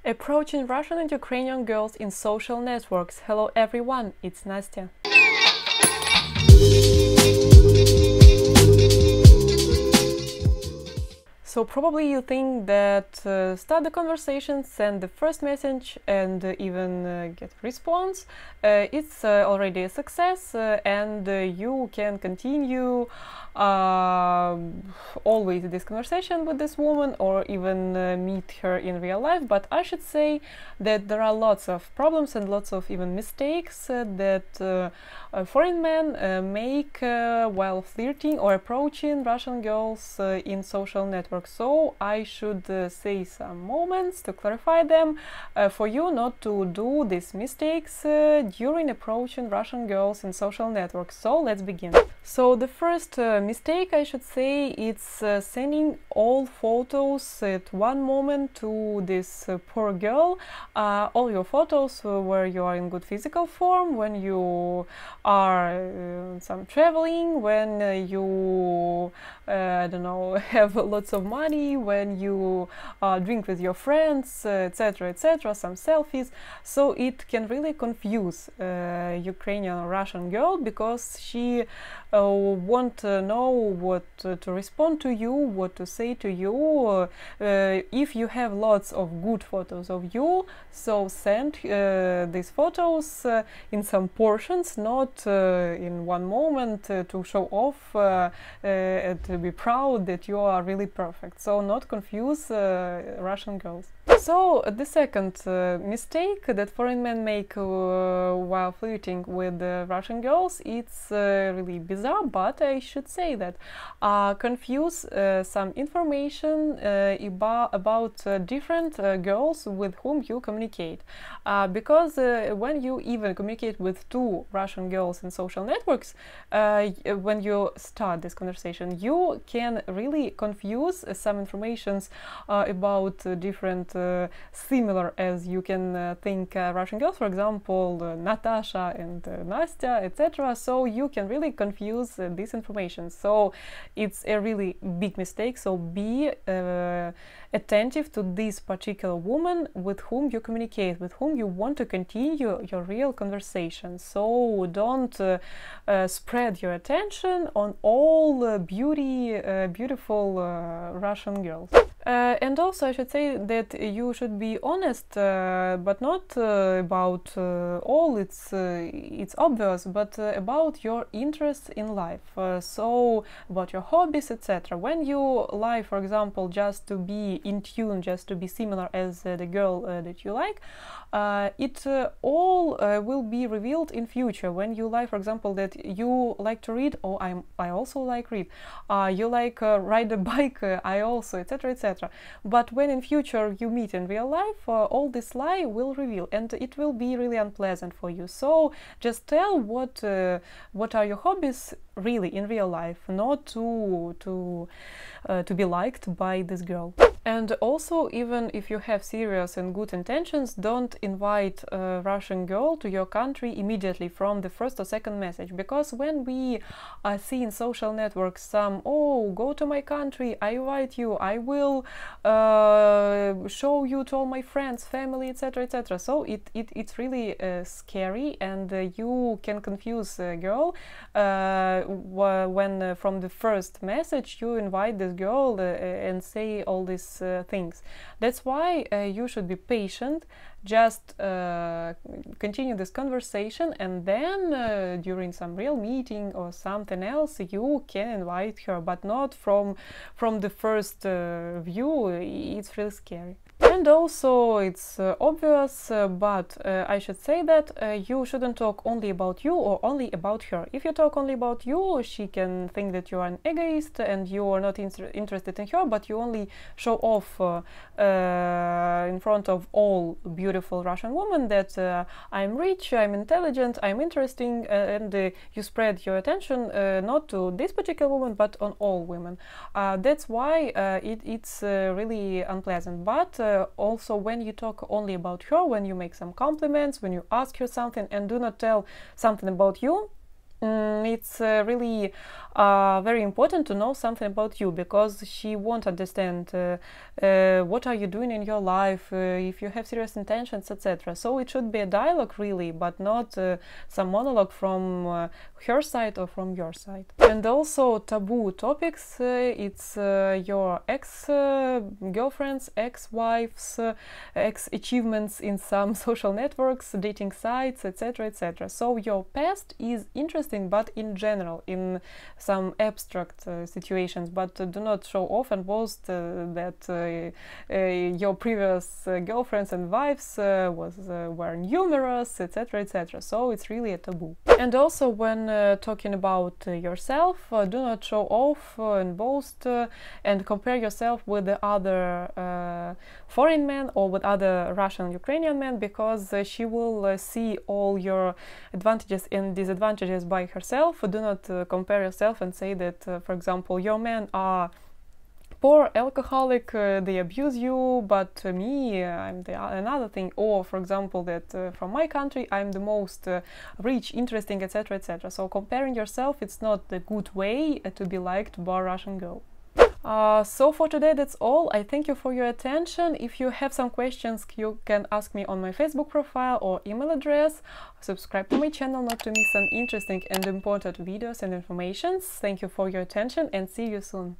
Approaching Russian and Ukrainian girls in social networks. Hello everyone, it's Nastya. So probably you think that start the conversation, send the first message and even get response. It's already a success and you can continue always this conversation with this woman or even meet her in real life. But I should say that there are lots of problems and lots of even mistakes that foreign men make while flirting or approaching Russian girls in social networks. So I should say some moments to clarify them for you not to do these mistakes during approaching Russian girls in social networks. So let's begin. So the first mistake, I should say, it's sending all photos at one moment to this poor girl. All your photos where you are in good physical form, when you are some traveling, when you I don't know, have lots of money, when you drink with your friends, etc., etc., some selfies. So it can really confuse Ukrainian or Russian girl because she won't know what to respond to you, what to say to you. If you have lots of good photos of you, so send these photos in some portions, not in one moment to show off and to be proud that you are really perfect. So not confuse Russian girls. So the second mistake that foreign men make while flirting with Russian girls, it's really bizarre, but I should say that confuse some information about different girls with whom you communicate. Because when you even communicate with two Russian girls in social networks, when you start this conversation, you can really confuse some informations about different similar as you can think Russian girls, for example, Natasha and Nastya, etc. So you can really confuse this information. So it's a really big mistake. So be attentive to this particular woman with whom you communicate, with whom you want to continue your real conversation. So don't spread your attention on all beautiful Russian girls. And also I should say that you should be honest, but not about all it's obvious, but about your interests in life. So about your hobbies, etc. When you lie, for example, just to be in tune, just to be similar as the girl that you like, it all will be revealed in future. When you lie, for example, that you like to read, oh, I also like read. You like ride a bike, I also, etc., etc. But when in future you meet in real life, all this lie will reveal, and it will be really unpleasant for you. So just tell what are your hobbies really in real life, not to be liked by this girl. And also, even if you have serious and good intentions, don't invite a Russian girl to your country immediately from the first or second message. Because when we see in social networks some, oh, go to my country, I invite you, I will show you to all my friends, family, etc., etc. So it's really scary, and you can confuse a girl when from the first message you invite this girl and say all these things. That's why you should be patient, just continue this conversation, and then during some real meeting or something else you can invite her, but not from the first view. It's really scary. And also it's obvious, but I should say that you shouldn't talk only about you or only about her. If you talk only about you, she can think that you are an egoist and you are not interested in her, but you only show off in front of all beautiful Russian women that I'm rich, I'm intelligent, I'm interesting, and you spread your attention not to this particular woman, but on all women. That's why it's really unpleasant. But also when you talk only about her, when you make some compliments, when you ask her something and do not tell something about you, it's really very important to know something about you, because she won't understand what are you doing in your life, if you have serious intentions, etc. So it should be a dialogue really, but not some monologue from her side or from your side. And also taboo topics, it's your ex-girlfriends, ex-wives, ex-achievements in some social networks, dating sites, etc, etc. So your past is interesting, but in general, in some abstract situations, but do not show off and boast that your previous girlfriends and wives were numerous, etc, etc. So it's really a taboo. And also when talking about yourself, do not show off and boast and compare yourself with the other foreign men or with other Russian and Ukrainian men, because she will see all your advantages and disadvantages by herself. Do not compare yourself and say that, for example, your men are poor, alcoholic, they abuse you, but me, I'm another thing. Or, for example, that from my country, I'm the most rich, interesting, etc, etc. So comparing yourself, it's not the good way to be liked by a Russian girl. So for today, that's all. I thank you for your attention. If you have some questions, you can ask me on my Facebook profile or email address. Subscribe to my channel not to miss some interesting and important videos and informations. Thank you for your attention and see you soon.